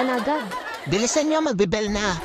hahalian agad. Bilisan niyo, magbibel na.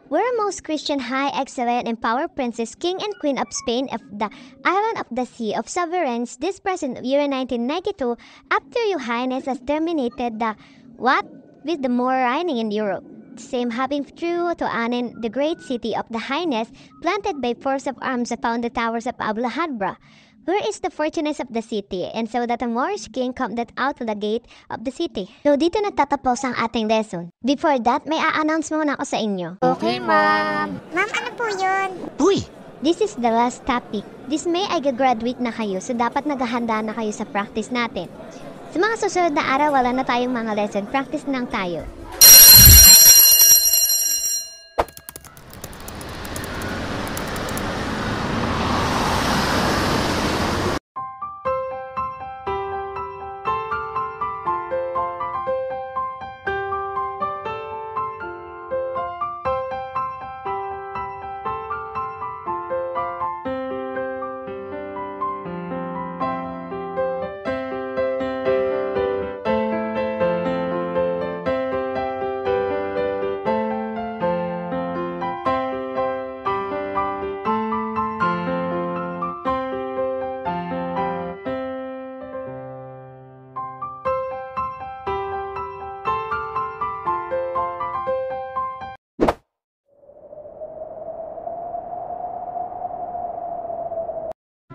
We're most Christian High Excellent and Power Princess King and Queen of Spain of the Island of the Sea of Sovereigns this present year 1992 after your highness has terminated the what with the Moor reigning in Europe. Same having true to Anen, the great city of the highness planted by force of arms upon the towers of Ablahadra. Where is the fortunates of the city, and so that the Moorish king come that out to the gate of the city. So dito natatapos ang ating lesson. Before that, may a-announce muna ako sa inyo. Okay, ma'am. Ma'am, ano po yun? Uy! This is the last topic. This May ay gagraduate na kayo, so dapat naghahanda na kayo sa practice natin. Sa mga susunod na araw, wala na tayong mga lesson. Practice lang tayo.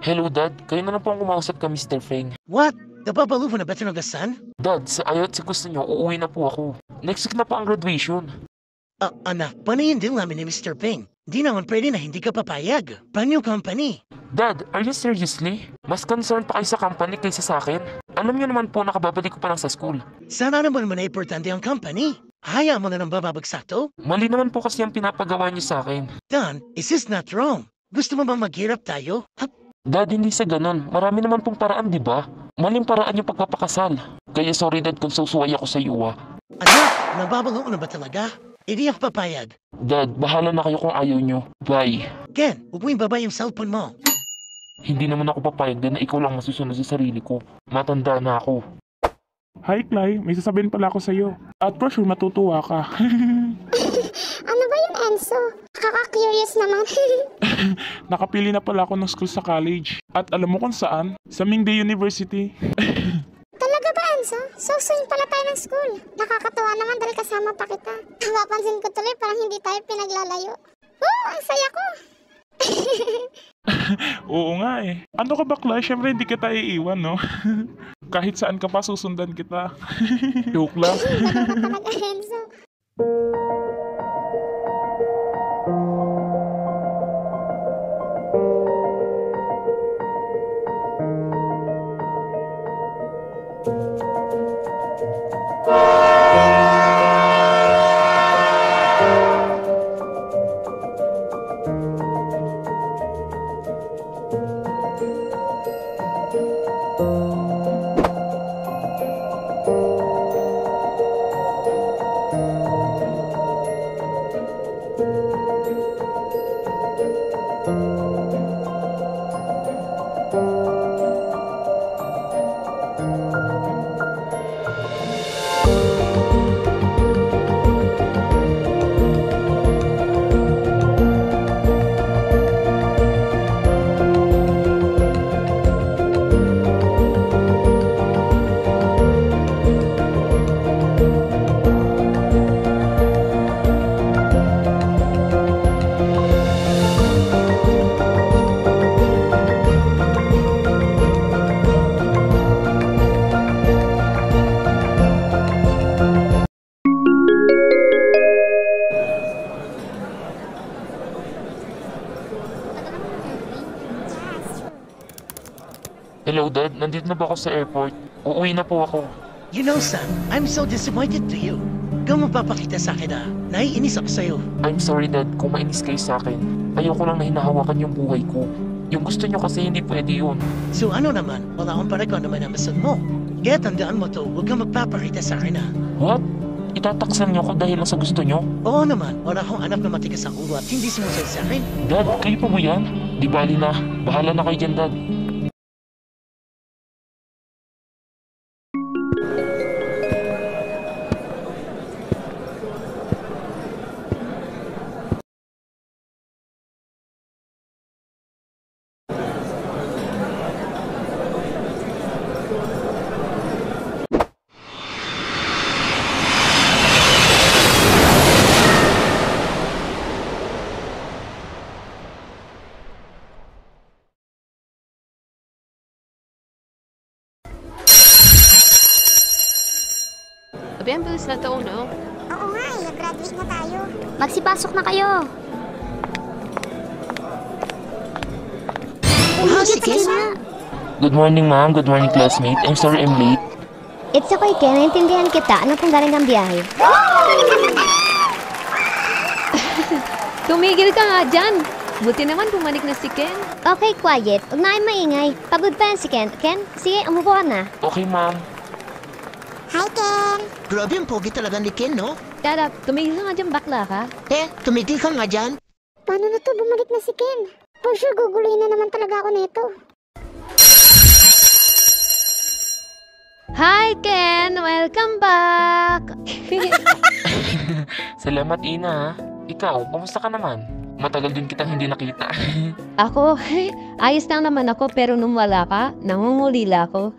Hello, Dad. Kayo na lang po ang kumausap ka, Mr. Feng. What? Napapalo mo na ba tinugasan? Dad, sa ayaw at sa gusto nyo, uuwi na po ako. Next week na pa ang graduation. Anak, panayin din namin ni Mr. Ping. Di naman pwede na hindi ka papayag. Pan yung company. Dad, are you seriously? Mas concerned pa kayo sa company kaysa sa akin? Alam niyo naman po nakababalik ko pa lang sa school. Sana naman mo na importante ang company. Hayaan mo na nang bababagsak to? Mali naman po kasi ang pinapagawa niyo sa akin. Don, is this not wrong? Gusto mo bang maghirap tayo? Dad, hindi sa ganun. Marami naman pong paraan, di ba? Maling paraan yung pagpapakasal. Kaya sorry, Dad, kung susuway ako sa iyo, Anak, nababalo na ba talaga? Hindi ako papayag. Dad, bahala na kayo kung ayaw nyo. Bye. Ken, huwag mo ibaba yung cellphone mo. Hindi naman ako papayag na ikaw lang masusunod sa sarili ko. Matanda na ako. Hi, Clay. May sasabihin pala ako sa'yo. At for sure, matutuwa ka. Ano ba yun, Enzo? Kaka-curious naman. Nakapili na pala ako ng school sa college. At alam mo kung saan? Sa Mingday University. Talaga ba, Enzo? So soon pala tayo ng school. Nakakatuwa naman dahil kasama pa kita. Napapansin ko tuloy parang hindi tayo pinaglalayo. Ang saya ko! Oo nga eh. Ano ka ba, Clay? Siyempre hindi kita iiwan, no? Kahit saan ka pa, susundan kita. Joke lang. Ganun ka talaga, Enzo. Hello, Dad. Nandito na ba ako sa airport? Uuwi na po ako. You know, son, I'm so disappointed to you. Kung magpapakita sa akin naiinis ako sa'yo. I'm sorry, Dad, kung mainis kayo sa akin. Ayoko lang na hinahawakan yung buhay ko. Yung gusto nyo kasi hindi pwede yun. So ano naman, wala akong paragon naman ang masad mo. Kaya tandaan mo to, huwag kang magpapakita sa akin What? Itataksan nyo ako dahil lang sa gusto nyo? Oo naman, wala akong anak na matigas ang ulo at hindi sumusunod sa akin. Dad, kayo pa ba yan? Di bali na. Bahala na kayo dyan, Dad. Abi, ang bilis na to, no? Oo nga graduate na tayo. Magsipasok na kayo. Si Ken? Good morning, ma'am. Good morning, classmate. I'm sorry I'm late. It's okay, Ken. Naintindihan kita. Ano pong galing ang biyahe? Tumigil ka nga dyan. Buti naman bumalik na si Ken. Okay, quiet. Huwag na kayong maingay. Pagod pa yan si Ken. Ken, sige, umupo ka na. Okay, ma'am. Hi, Ken. Grabe ang pogi talaga ni Ken, no? Shut up. Tumigil ka nga dyan, bakla ka. Tumigil ka nga dyan. Paano na to? Bumalik na si Ken. For sure, guguluhin na naman talaga ako nito. Hi, Ken! Welcome back! Salamat, Ina, ha? Ikaw, kumusta ka naman? Matagal din kitang hindi nakita. Ako, ayos lang naman ako pero nung wala ka, nangungulila ako.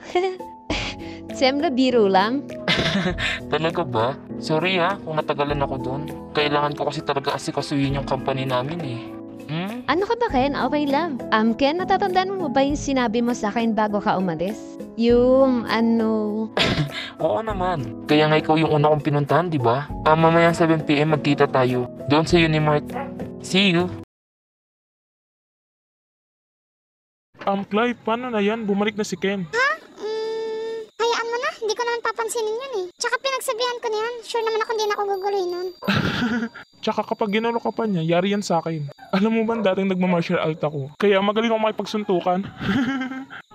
Siyempre, biro lang. Talaga ba? Sorry ha, kung natagalan ako dun. Kailangan ko kasi talaga asikasuhin yung company namin eh. Ano ka ba, Ken? Okay lang. Ken, natatandaan mo ba yung sinabi mo sa akin bago ka umalis? Yung ano... Oo naman. Kaya nga ikaw yung una kong pinuntahan, di ba? Mamayang 7 PM magkita tayo. Doon sa Unimart. See you. Clive, paano na yan? Bumalik na si Ken. Hayaan mo na. Hindi ko naman papansinin yun eh. Tsaka pinagsabihan ko na yun. Sure naman ako hindi na ako guguluhin nun. Tsaka kapag ginalo ka pa niya, yari yan sa akin. Alam mo ba dating nagmamartial art ako? Kaya magaling ako makipagsuntukan.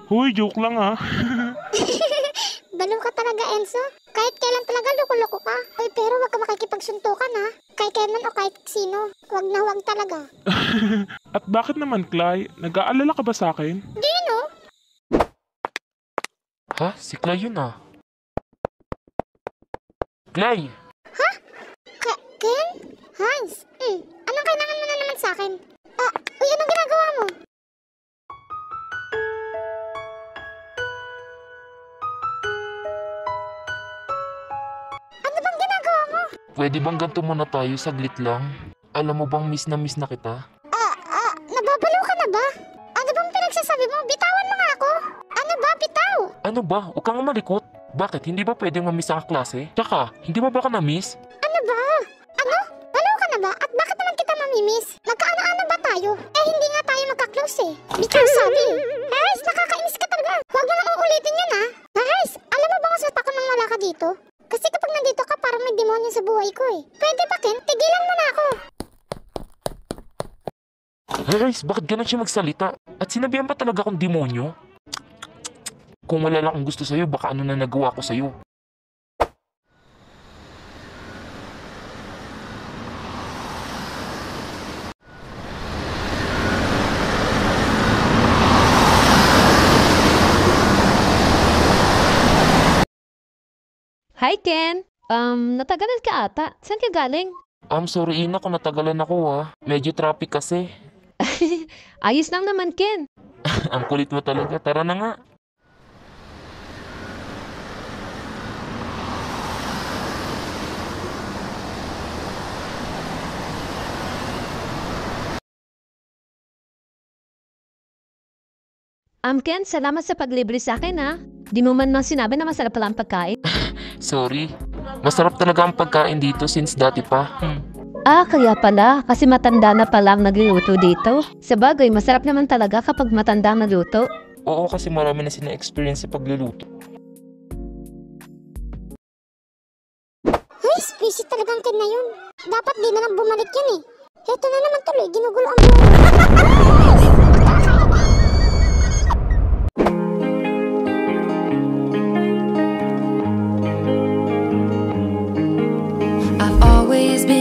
Huy, joke lang ha. Balo ka talaga, Enzo. Kahit kailan talaga loko-loko ka. Uy, pero wag ka makikipagsuntukan ha. Kahit kailan o kahit sino. Wag na wag talaga. At bakit naman, Clay? Nag-aalala ka ba sa akin? Do you know? Ha? Si Clay yun ah. Clay! Ken? Hans? Anong kailangan mo na naman sa akin? Uy, anong ginagawa mo? Ano bang ginagawa mo? Pwede bang ganito muna tayo saglit lang? Alam mo bang miss na kita? Nababalo ka na ba? Ano bang pinagsasabi mo? Bitawan mo nga ako. Ano ba, bitaw? Ano ba? Huwag kang malikot. Bakit? Hindi ba pwedeng mamiss ang klase? Tsaka, hindi mo ba ka na-miss? Ano ba? Ano? Balo ka na ba? At bakit naman kita mamimiss? Magkaano-ano ba tayo? Hindi nga tayo magka-close eh. Bitaw sabi. Haris, nakakainis ka talaga. Huwag mo nang uulitin yan ha. Haris, alam mo ba kung saan ako nang wala ka dito? Kasi kapag nandito ka, parang may demonyo sa buhay ko eh. Pwede ba, Ken? Tigilan mo na ako. Haris, bakit ganun siya magsalita? At sinabihan pa talaga akong demonyo? Kung wala lang akong gusto sa'yo, baka ano na nagawa ko sa'yo. Hi, Ken! Natagalan ka ata. Saan ka galing? Sorry Ina kung natagalan ako ha. Medyo traffic kasi. Ayos lang naman, Ken. Ang kulit mo talaga. Tara na nga. Ken, salamat sa paglibre sa akin ha. Di mo man lang sinabi na masarap pala ang pagkain. Sorry. Masarap talaga ang pagkain dito since dati pa. Kaya pala. Kasi matanda na pala ang nagluluto dito. Sa bagay, masarap naman talaga kapag matanda ang nagluto. Oo, kasi marami na sina-experience sa pagluluto. Ay, busy talagang Ken na yun. Dapat di na lang bumalik yun eh. Heto na naman tuloy, ginugulo ang buhay. I've always been